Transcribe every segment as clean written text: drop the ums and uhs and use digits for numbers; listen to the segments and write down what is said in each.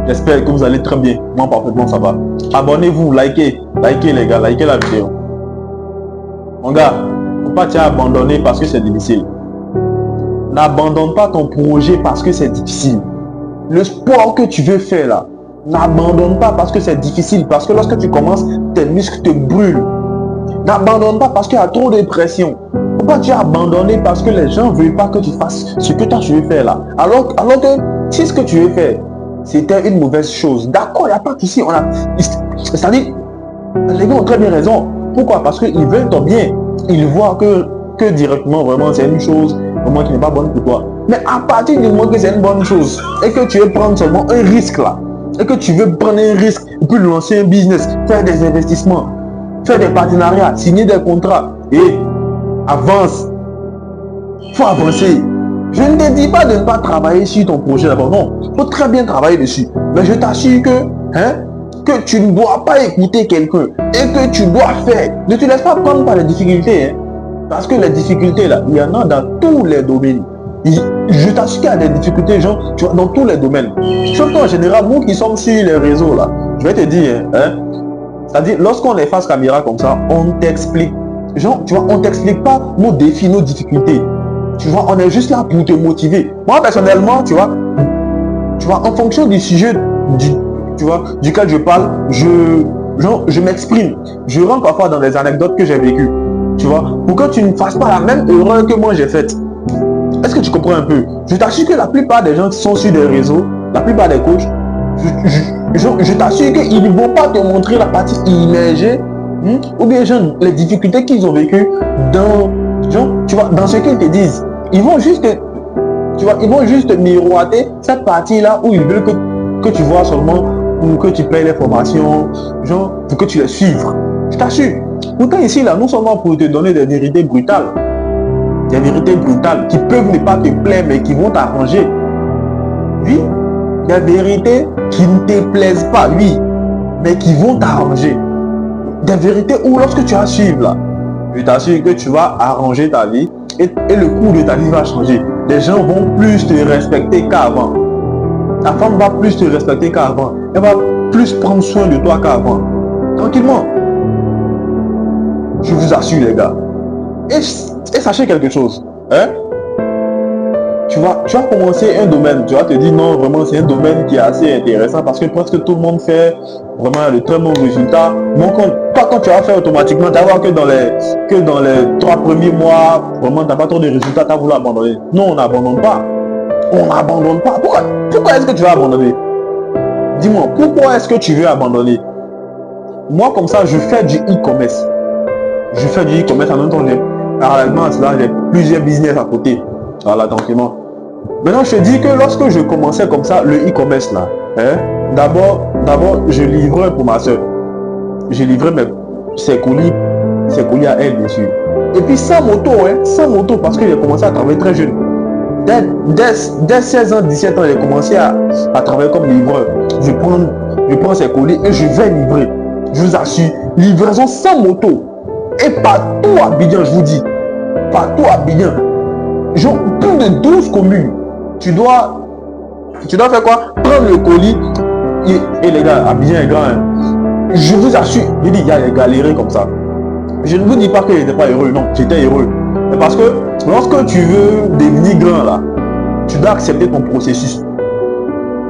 J'espère que vous allez très bien. Moi, parfaitement, ça va. Abonnez-vous, likez les gars, likez la vidéo. Mon gars, faut pas t'abandonner parce que c'est difficile. N'abandonne pas ton projet parce que c'est difficile. Le sport que tu veux faire là, n'abandonne pas parce que c'est difficile. Parce que lorsque tu commences, tes muscles te brûlent. N'abandonne pas parce qu'il y a trop de pression. Faut pas abandonner parce que les gens ne veulent pas que tu fasses ce que toi tu veux faire là. Alors que si ce que tu veux faire, c'était une mauvaise chose. D'accord, il n'y a pas de souci. C'est-à-dire, les gars ont très bien raison. Pourquoi? Parce qu'ils veulent ton bien. Ils voient que directement, vraiment, c'est une chose vraiment qui n'est pas bonne pour toi. Mais à partir du moment que c'est une bonne chose et que tu veux prendre seulement un risque là, et que tu veux prendre un risque et puis lancer un business, faire des investissements, faire des partenariats, signer des contrats et avance. Il faut avancer. Je ne te dis pas de ne pas travailler sur ton projet d'abord. Non, il faut très bien travailler dessus. Mais je t'assure que tu ne dois pas écouter quelqu'un et que tu dois faire. Ne te laisse pas prendre par les difficultés. Parce que les difficultés, là, il y en a dans tous les domaines. Je t'assure qu'il y a des difficultés, genre, tu vois, dans tous les domaines. Surtout en général, nous qui sommes sur les réseaux, là, je vais te dire, c'est-à-dire, lorsqu'on est face caméra comme ça, on t'explique. Genre, tu vois, on t'explique pas nos défis, nos difficultés. Tu vois, on est juste là pour te motiver. Moi, personnellement, tu vois, en fonction du sujet duquel je parle, je m'exprime. Je rentre parfois dans des anecdotes que j'ai vécues. Tu vois, pour que tu ne fasses pas la même erreur que moi j'ai faite. Est-ce que tu comprends un peu? Je t'assure que la plupart des gens qui sont sur des réseaux, la plupart des coachs, je t'assure qu'ils ne vont pas te montrer la partie immergée ou bien genre, les difficultés qu'ils ont vécues dans ce qu'ils te disent. Ils vont juste miroiter cette partie-là où ils veulent que tu vois seulement ou que tu payes les formations, genre pour que tu les suives. Je t'assure. Pourtant ici, là, nous sommes là pour te donner des vérités brutales. Des vérités brutales qui peuvent ne pas te plaire, mais qui vont t'arranger. Oui, des vérités qui ne te plaisent pas, oui, mais qui vont t'arranger. Des vérités où lorsque tu vas suivre, là, je t'assure que tu vas arranger ta vie et le cours de ta vie va changer. Les gens vont plus te respecter qu'avant. Ta femme va plus te respecter qu'avant. Elle va plus prendre soin de toi qu'avant. Tranquillement. Je vous assure les gars. Et sachez quelque chose. Tu vas commencer un domaine. Tu vas te dire non, vraiment c'est un domaine qui est assez intéressant parce que presque tout le monde fait vraiment de très bons résultats. Donc quand tu vas faire automatiquement, tu vas voir que dans les 3 premiers mois, vraiment tu n'as pas trop de résultats, tu as voulu abandonner. Non, on n'abandonne pas. On n'abandonne pas. Pourquoi est-ce que tu vas abandonner? Dis-moi, pourquoi est-ce que tu veux abandonner? Moi comme ça, je fais du e-commerce. Je fais du e-commerce en même temps, parallèlement à cela, j'ai plusieurs business à côté. Voilà, tranquillement. Maintenant, je te dis que lorsque je commençais comme ça, le e-commerce là, d'abord, je livrais pour ma soeur. Je livrais ses colis à elle, bien sûr. Et puis sans moto, parce que j'ai commencé à travailler très jeune. Dès 16 ans, 17 ans, j'ai commencé à travailler comme livreur. Je prends ses colis et je vais livrer. Je vous assure, livraison sans moto. Et partout à Abidjan, je vous dis, partout à Abidjan, genre plus de 12 communes, tu dois faire quoi? Prendre le colis, et les gars, Abidjan est grand, je vous assure, je dis, il y a des galérés comme ça. Je ne vous dis pas que j'étais pas heureux, non, j'étais heureux. Mais parce que lorsque tu veux devenir grand là, tu dois accepter ton processus.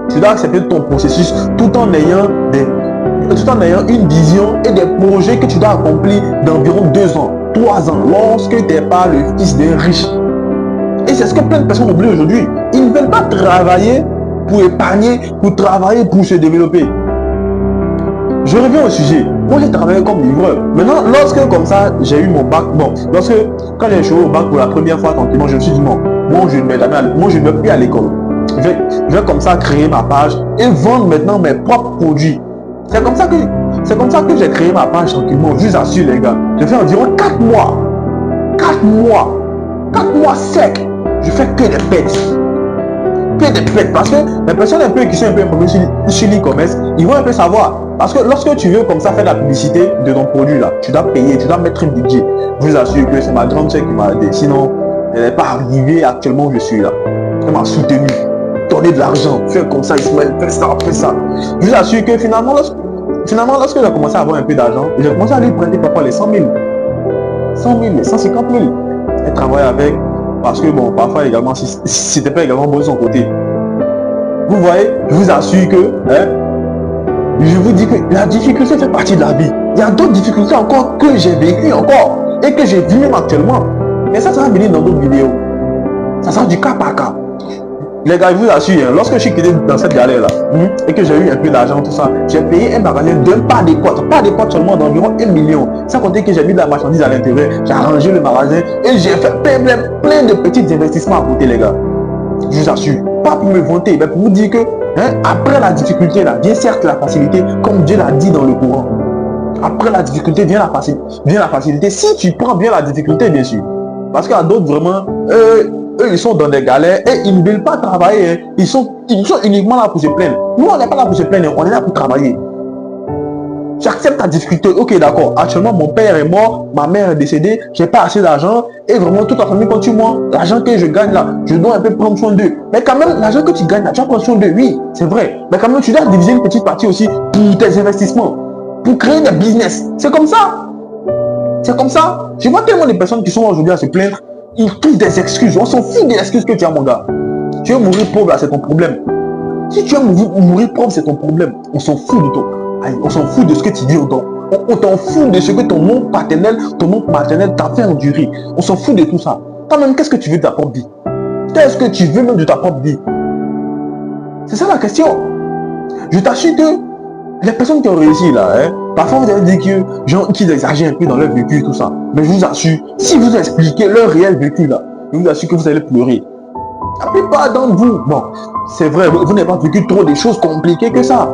Tu dois accepter ton processus tout en ayant une vision et des projets que tu dois accomplir d'environ 2 ans, 3 ans, lorsque tu n'es pas le fils d'un riche. Et c'est ce que plein de personnes oublient aujourd'hui. Ils ne veulent pas travailler pour épargner, pour travailler pour se développer. Je reviens au sujet. Moi, j'ai travaillé comme livreur. Maintenant, lorsque comme ça, j'ai eu mon bac, quand j'ai échoué au bac pour la première fois, tranquillement, je me suis dit, moi, je ne vais plus à l'école. Je vais comme ça créer ma page et vendre maintenant mes propres produits. C'est comme ça que j'ai créé ma page tranquillement. Je vous assure les gars, j'ai fait environ 4 mois. 4 mois secs. Je fais que des pets. Parce que les personnes un peu qui sont un peu informées sur l'e-commerce, ils vont un peu savoir. Parce que lorsque tu veux comme ça faire la publicité de ton produit là, tu dois payer, tu dois mettre un budget. Je vous assure que c'est ma grande sœur qui m'a aidé. Sinon, elle n'est pas arrivée actuellement où je suis là. Elle m'a soutenu. donner de l'argent, fais comme ça, Ismaël, fais ça, fais ça. Je vous assure que finalement, lorsque j'ai commencé à avoir un peu d'argent, j'ai commencé à lui prêter parfois les 100 000, 100 000, les 150 000. Elle travaille avec, parce que bon, parfois également, si c'était pas également bon de son côté. Vous voyez, je vous assure que, je vous dis que la difficulté fait partie de la vie. Il y a d'autres difficultés encore que j'ai vécues encore et que j'ai vis même actuellement. Mais ça va venir dans d'autres vidéos. Ça sera du cas par cas. Les gars, je vous assure, lorsque je suis quitté dans cette galère-là, et que j'ai eu un peu d'argent, tout ça, j'ai payé un magasin d'un pas d'adéquat seulement d'environ 1 million. Sans compter que j'ai mis de la marchandise à l'intérieur, j'ai arrangé le magasin et j'ai fait plein de petits investissements à côté, les gars. Je vous assure, pas pour me vanter, mais pour vous dire que après la difficulté, là, vient certes la facilité, comme Dieu l'a dit dans le Coran. Après la difficulté, vient la facilité. Si tu prends bien la difficulté, bien sûr. Parce qu'il y a d'autres vraiment, eux, ils sont dans des galères et ils ne veulent pas travailler. Ils sont uniquement là pour se plaindre. Nous, on n'est pas là pour se plaindre, on est là pour travailler. J'accepte ta difficulté. Ok, d'accord. Actuellement, mon père est mort, ma mère est décédée, j'ai pas assez d'argent et vraiment toute la famille compte sur moi. L'argent que je gagne là, je dois un peu prendre soin d'eux. Mais quand même, l'argent que tu gagnes là, tu vas prendre soin d'eux. Oui, c'est vrai. Mais quand même, tu dois diviser une petite partie aussi pour tes investissements, pour créer des business. C'est comme ça. C'est comme ça. Je vois tellement de personnes qui sont aujourd'hui à se plaindre. Ils trouvent des excuses. On s'en fout des excuses que tu as, mon gars. Tu veux mourir pauvre là, c'est ton problème. Si tu veux mourir pauvre, c'est ton problème. On s'en fout de toi. On s'en fout de ce que tu dis. On t'en fout de ce que ton oncle paternel, ton oncle maternel t'a fait endurer. On s'en fout de tout ça. Toi-même, qu'est-ce que tu veux de ta propre vie? Qu'est-ce que tu veux même de ta propre vie? C'est ça la question. Je t'assure que les personnes qui ont réussi là, parfois vous avez dit qu'ils exagèrent un peu dans leur vécu, tout ça. Mais je vous assure, si vous expliquez leur réel vécu là, je vous assure que vous allez pleurer. La plupart d'entre vous, bon, c'est vrai, vous n'avez pas vécu trop des choses compliquées que ça.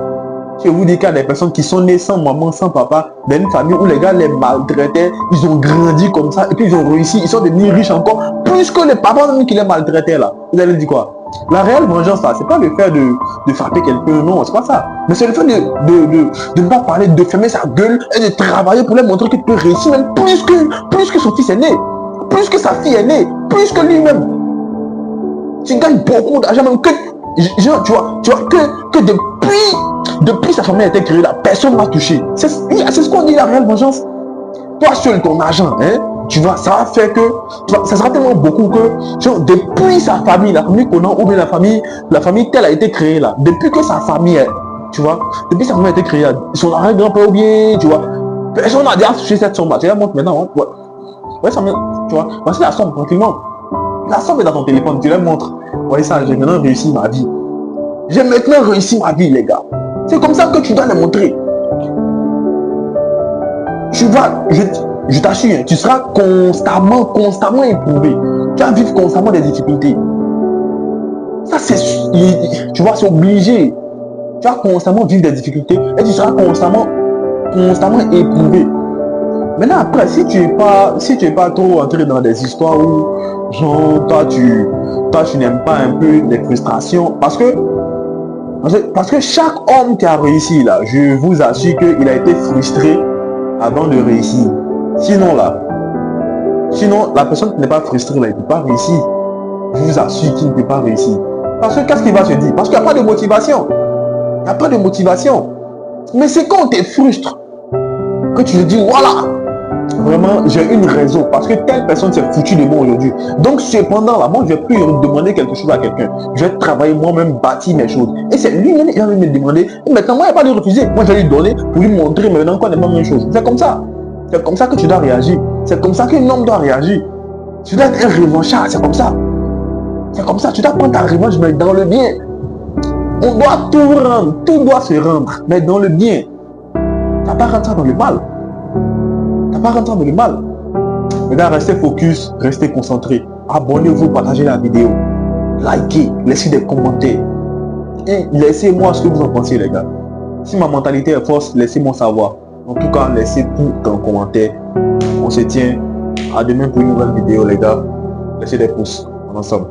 Je vous dis qu'il y a des personnes qui sont nées sans maman, sans papa, dans une famille où les gars les maltraitaient, ils ont grandi comme ça, et puis ils ont réussi, ils sont devenus riches encore, plus que les papas même qui les maltraitaient là. Vous allez dire quoi? La réelle vengeance là, c'est pas le fait de frapper quelqu'un, non, c'est pas ça. Mais c'est le fait de ne pas parler, de fermer sa gueule et de travailler pour leur montrer qu'il peut réussir même plus que son fils est né, plus que sa fille est née, plus que lui-même. Tu gagnes beaucoup d'argent même que, genre, tu vois que depuis sa famille a été créée là, personne ne m'a touché. C'est ce qu'on dit la réelle vengeance. Toi seul ton argent, tu vois, ça va faire que, ça sera tellement beaucoup que, genre, depuis sa famille, la famille qu'on a, ou bien la famille telle a été créée là, depuis que sa famille est, tu vois, depuis sa famille a été créée là, son arrière-grand-père ou bien, tu vois, personne n'a déjà touché cette somme là. Tu la montres maintenant, ouais, ça me, tu vois, voici la somme tranquillement. La somme est dans ton téléphone, tu la montres. Voyez ça, j'ai maintenant réussi ma vie. J'ai maintenant réussi ma vie, les gars. C'est comme ça que tu dois les montrer. Tu vas, je t'assure, tu seras constamment éprouvé. Tu vas vivre constamment des difficultés. Ça, tu vois, c'est obligé. Tu vas constamment vivre des difficultés et tu seras constamment éprouvé. Maintenant, après, si tu es pas trop entré dans des histoires où, genre, toi, tu n'aimes pas un peu les frustrations, parce que chaque homme qui a réussi là, je vous assure qu'il a été frustré avant de réussir. Sinon, la personne qui n'est pas frustrée là, il ne peut pas réussir. Je vous assure qu'il ne peut pas réussir. Parce que qu'est-ce qu'il va se dire? Parce qu'il n'y a pas de motivation. Il n'y a pas de motivation. Mais c'est quand on te frustre que tu te dis, voilà, vraiment, j'ai une raison. Parce que telle personne s'est foutue de moi aujourd'hui. Donc, cependant, là, moi, je ne vais plus demander quelque chose à quelqu'un. Je vais travailler moi-même, bâtir mes choses. Et c'est lui-même qui va me demander. Et maintenant, moi, il n'y a pas de refuser. Moi, je vais lui donner pour lui montrer maintenant qu'on n'est pas la même chose. C'est comme ça. C'est comme ça que tu dois réagir. C'est comme ça qu'un homme doit réagir. Tu dois être un revanchard. C'est comme ça. C'est comme ça. Tu dois prendre ta revanche, mais dans le bien. On doit tout rendre. Tout doit se rendre. Mais dans le bien. Tu n'as pas rendre ça dans le mal. Tu n'as pas rendre ça dans le mal. Les gars, restez focus. Restez concentrés. Abonnez-vous, partagez la vidéo. Likez. Laissez des commentaires. Et laissez-moi ce que vous en pensez, les gars. Si ma mentalité est force, laissez-moi savoir. En tout cas, laissez tout en commentaire. On se tient à demain pour une nouvelle vidéo, les gars. Laissez des pouces. On est ensemble.